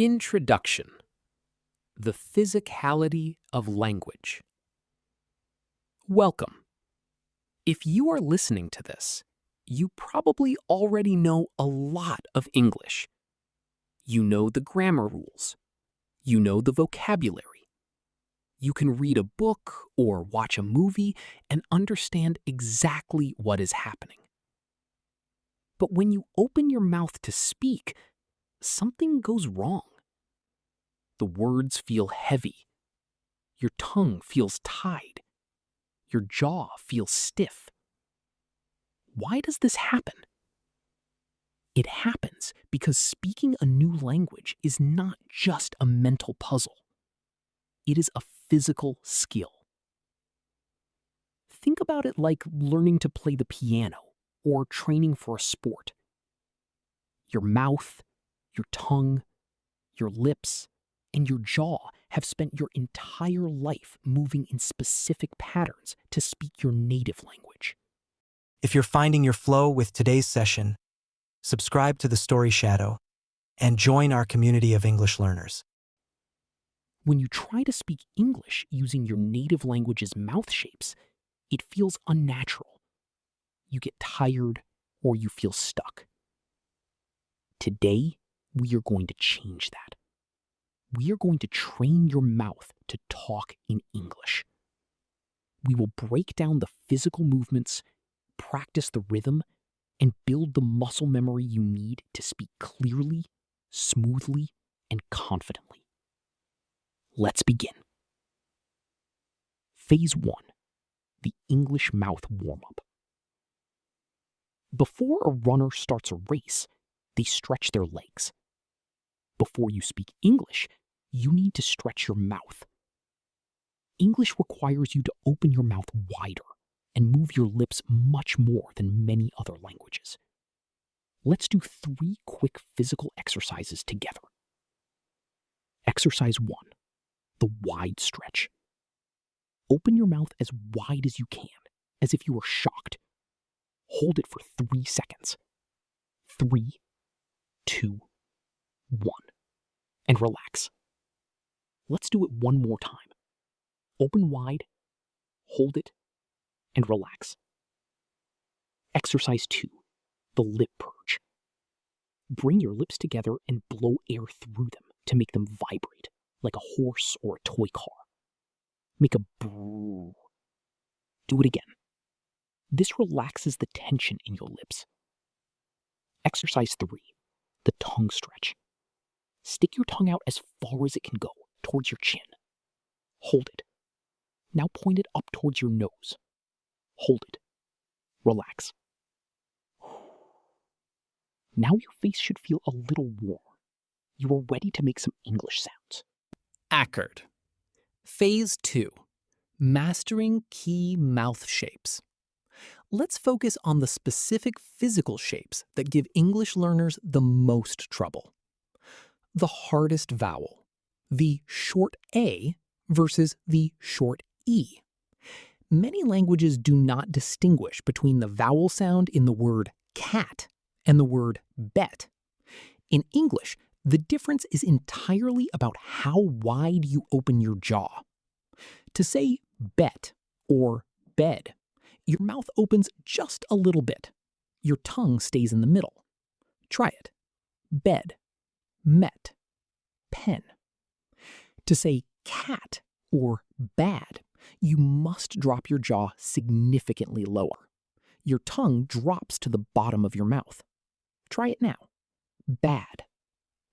Introduction: The physicality of language. Welcome. If you are listening to this, you probably already know a lot of English. You know the grammar rules. You know the vocabulary. You can read a book or watch a movie and understand exactly what is happening. But when you open your mouth to speak, something goes wrong. The words feel heavy. Your tongue feels tied. Your jaw feels stiff. Why does this happen? It happens because speaking a new language is not just a mental puzzle. It is a physical skill. Think about it like learning to play the piano or training for a sport. Your mouth, your tongue, your lips, and your jaw have spent your entire life moving in specific patterns to speak your native language. If you're finding your flow with today's session, subscribe to the Story Shadow and join our community of English learners. When you try to speak English using your native language's mouth shapes, it feels unnatural. You get tired or you feel stuck. Today, we are going to change that. We are going to train your mouth to talk in English. We will break down the physical movements, practice the rhythm, and build the muscle memory you need to speak clearly, smoothly, and confidently. Let's begin. Phase 1, the English mouth warm-up. Before a runner starts a race, they stretch their legs. Before you speak English, you need to stretch your mouth. English requires you to open your mouth wider and move your lips much more than many other languages. Let's do 3 quick physical exercises together. Exercise 1, the wide stretch. Open your mouth as wide as you can, as if you were shocked. Hold it for 3 seconds. 3, 2, 1. And relax. Let's do it one more time. Open wide, hold it, and relax. Exercise 2, the lip purge. Bring your lips together and blow air through them to make them vibrate, like a horse or a toy car. Make a brrrr. Do it again. This relaxes the tension in your lips. Exercise 3, the tongue stretch. Stick your tongue out as far as it can go, towards your chin. Hold it. Now point it up towards your nose. Hold it. Relax. Now your face should feel a little warm. You are ready to make some English sounds. Accord. Phase 2, mastering key mouth shapes. Let's focus on the specific physical shapes that give English learners the most trouble. The hardest vowel, the short A versus the short E. Many languages do not distinguish between the vowel sound in the word cat and the word bet. In English, the difference is entirely about how wide you open your jaw. To say bet or bed, your mouth opens just a little bit. Your tongue stays in the middle. Try it. Bed, met, pen. To say cat or bad, you must drop your jaw significantly lower. Your tongue drops to the bottom of your mouth. Try it now. Bad,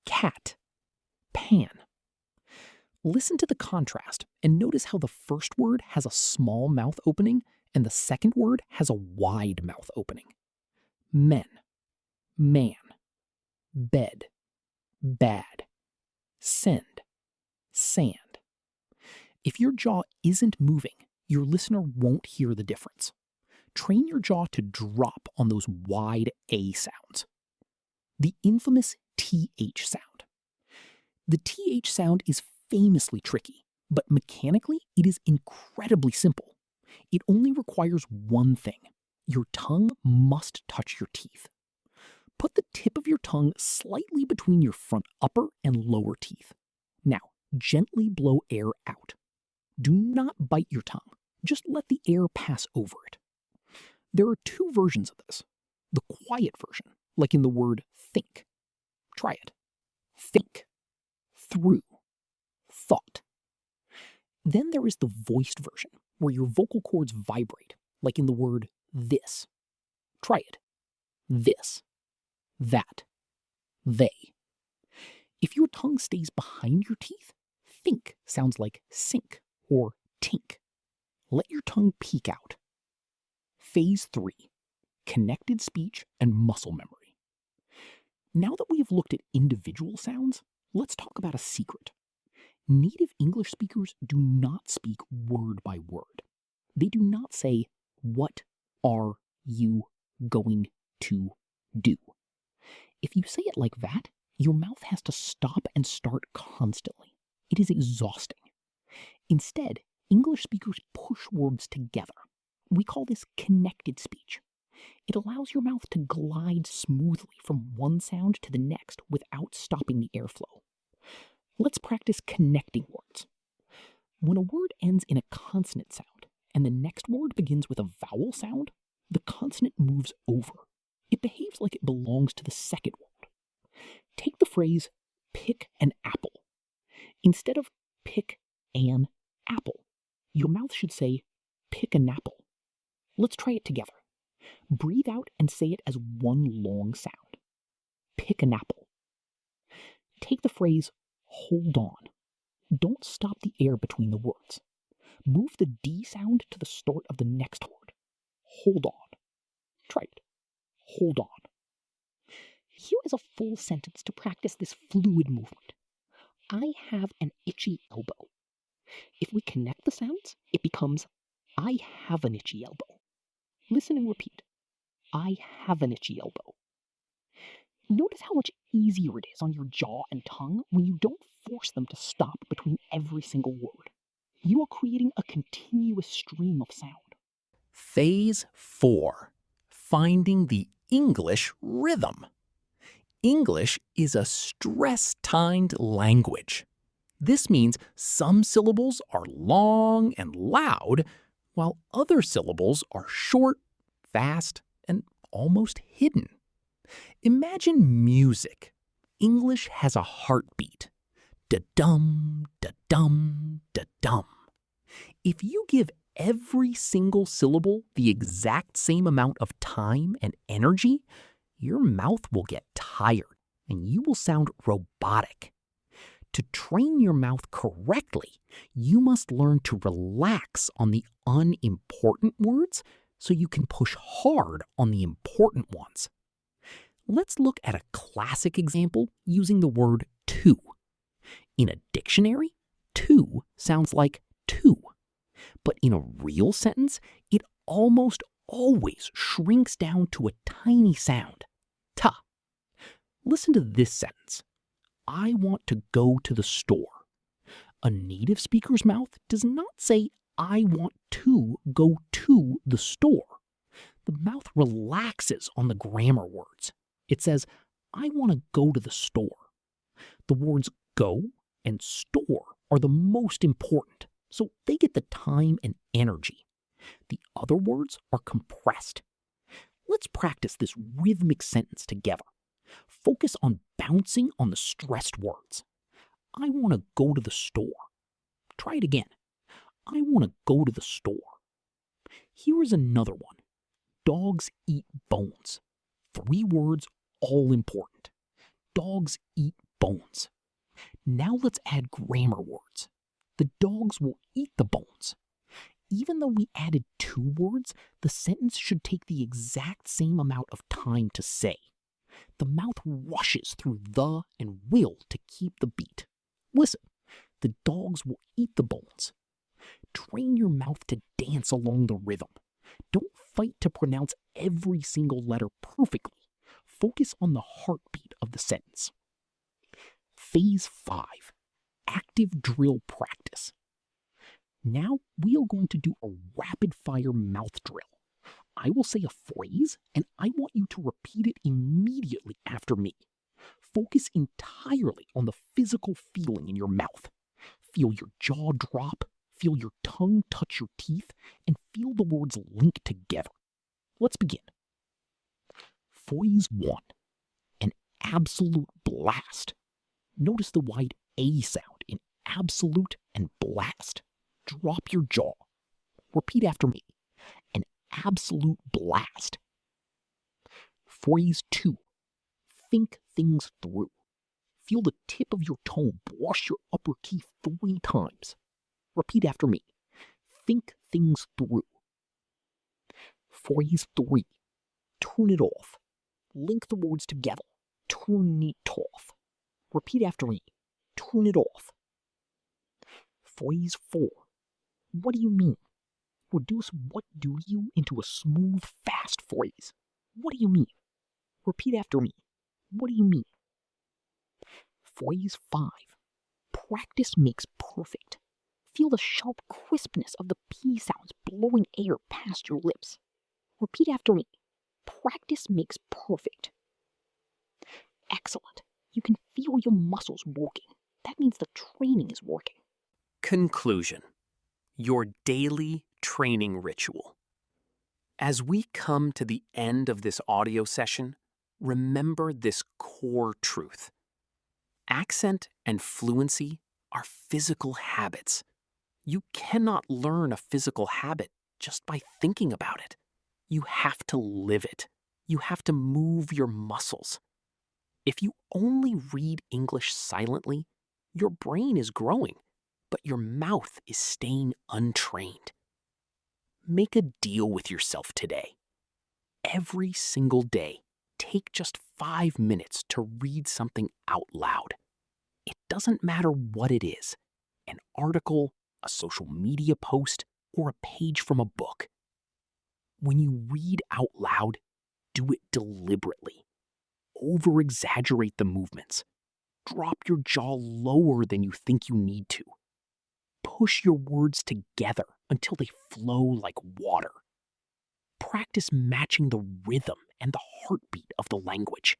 cat, pan. Listen to the contrast and notice how the first word has a small mouth opening and the second word has a wide mouth opening. Men, man, bed, bad, send, sand. If your jaw isn't moving, your listener won't hear the difference. Train your jaw to drop on those wide A sounds. The infamous TH sound. The TH sound is famously tricky, but mechanically it is incredibly simple. It only requires one thing. Your tongue must touch your teeth. Put the tip of your tongue slightly between your front upper and lower teeth. Now, gently blow air out. Do not bite your tongue. Just let the air pass over it. There are two versions of this. The quiet version, like in the word think. Try it. Think. Through. Thought. Then there is the voiced version, where your vocal cords vibrate, like in the word this. Try it. This. That. They. If your tongue stays behind your teeth, think sounds like sink or tink. Let your tongue peek out. Phase 3. Connected speech and muscle memory. Now that we have looked at individual sounds, let's talk about a secret. Native English speakers do not speak word by word. They do not say, "What are you going to do?" If you say it like that, your mouth has to stop and start constantly. It is exhausting. Instead, English speakers push words together. We call this connected speech. It allows your mouth to glide smoothly from one sound to the next without stopping the airflow. Let's practice connecting words. When a word ends in a consonant sound and the next word begins with a vowel sound, the consonant moves over. It behaves like it belongs to the second word. Take the phrase, pick an apple. Instead of pick an apple, your mouth should say, pick an apple. Let's try it together. Breathe out and say it as one long sound. Pick an apple. Take the phrase, hold on. Don't stop the air between the words. Move the D sound to the start of the next word. Hold on. Try it. Hold on. Here is a full sentence to practice this fluid movement. I have an itchy elbow. If we connect the sounds, it becomes, I have an itchy elbow. Listen and repeat. I have an itchy elbow. Notice how much easier it is on your jaw and tongue when you don't force them to stop between every single word. You are creating a continuous stream of sound. Phase 4. Finding the English rhythm. English is a stress-timed language. This means some syllables are long and loud, while other syllables are short, fast, and almost hidden. Imagine music. English has a heartbeat. Da-dum, da-dum, da-dum. If you give every single syllable the exact same amount of time and energy, your mouth will get tired and you will sound robotic. To train your mouth correctly, you must learn to relax on the unimportant words so you can push hard on the important ones. Let's look at a classic example using the word to. In a dictionary, to sounds like two. But in a real sentence, it almost always shrinks down to a tiny sound, ta. Listen to this sentence. I want to go to the store. A native speaker's mouth does not say, I want to go to the store. The mouth relaxes on the grammar words. It says, I want to go to the store. The words go and store are the most important, so they get the time and energy. The other words are compressed. Let's practice this rhythmic sentence together. Focus on bouncing on the stressed words. I want to go to the store. Try it again. I want to go to the store. Here is another one. Dogs eat bones. 3 words, all important. Dogs eat bones. Now let's add grammar words. The dogs will eat the bones. Even though we added 2 words, the sentence should take the exact same amount of time to say. The mouth rushes through the and will to keep the beat. Listen, the dogs will eat the bones. Train your mouth to dance along the rhythm. Don't fight to pronounce every single letter perfectly. Focus on the heartbeat of the sentence. Phase 5. Active drill practice. Now we are going to do a rapid-fire mouth drill. I will say a phrase, and I want you to repeat it immediately after me. Focus entirely on the physical feeling in your mouth. Feel your jaw drop, feel your tongue touch your teeth, and feel the words link together. Let's begin. Phrase 1. An absolute blast. Notice the wide A sound in absolute and blast. Drop your jaw. Repeat after me. An absolute blast. Phrase 2. Think things through. Feel the tip of your tongue brush your upper teeth 3 times. Repeat after me. Think things through. Phrase 3. Turn it off. Link the words together. Turn it off. Repeat after me. Turn it off. Phrase 4. What do you mean? Reduce what do you into a smooth, fast phrase. What do you mean? Repeat after me. What do you mean? Phrase 5. Practice makes perfect. Feel the sharp crispness of the P sounds blowing air past your lips. Repeat after me. Practice makes perfect. Excellent. You can feel your muscles working. That means the training is working. Conclusion. Your daily training ritual. As we come to the end of this audio session, remember this core truth. Accent and fluency are physical habits. You cannot learn a physical habit just by thinking about it. You have to live it. You have to move your muscles. If you only read English silently, your brain is growing, but your mouth is staying untrained. Make a deal with yourself today. Every single day, take just 5 minutes to read something out loud. It doesn't matter what it is, an article, a social media post, or a page from a book. When you read out loud, do it deliberately. Over-exaggerate the movements. Drop your jaw lower than you think you need to. Push your words together until they flow like water. Practice matching the rhythm and the heartbeat of the language.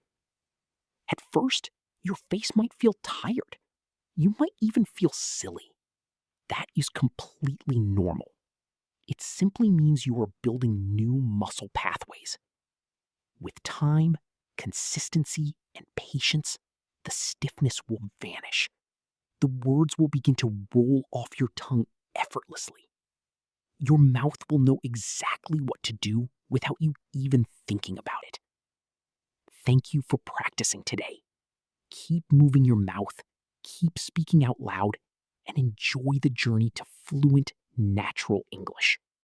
At first, your face might feel tired. You might even feel silly. That is completely normal. It simply means you are building new muscle pathways. With time, consistency, and patience, the stiffness will vanish. The words will begin to roll off your tongue effortlessly. Your mouth will know exactly what to do without you even thinking about it. Thank you for practicing today. Keep moving your mouth, keep speaking out loud, and enjoy the journey to fluent, natural English.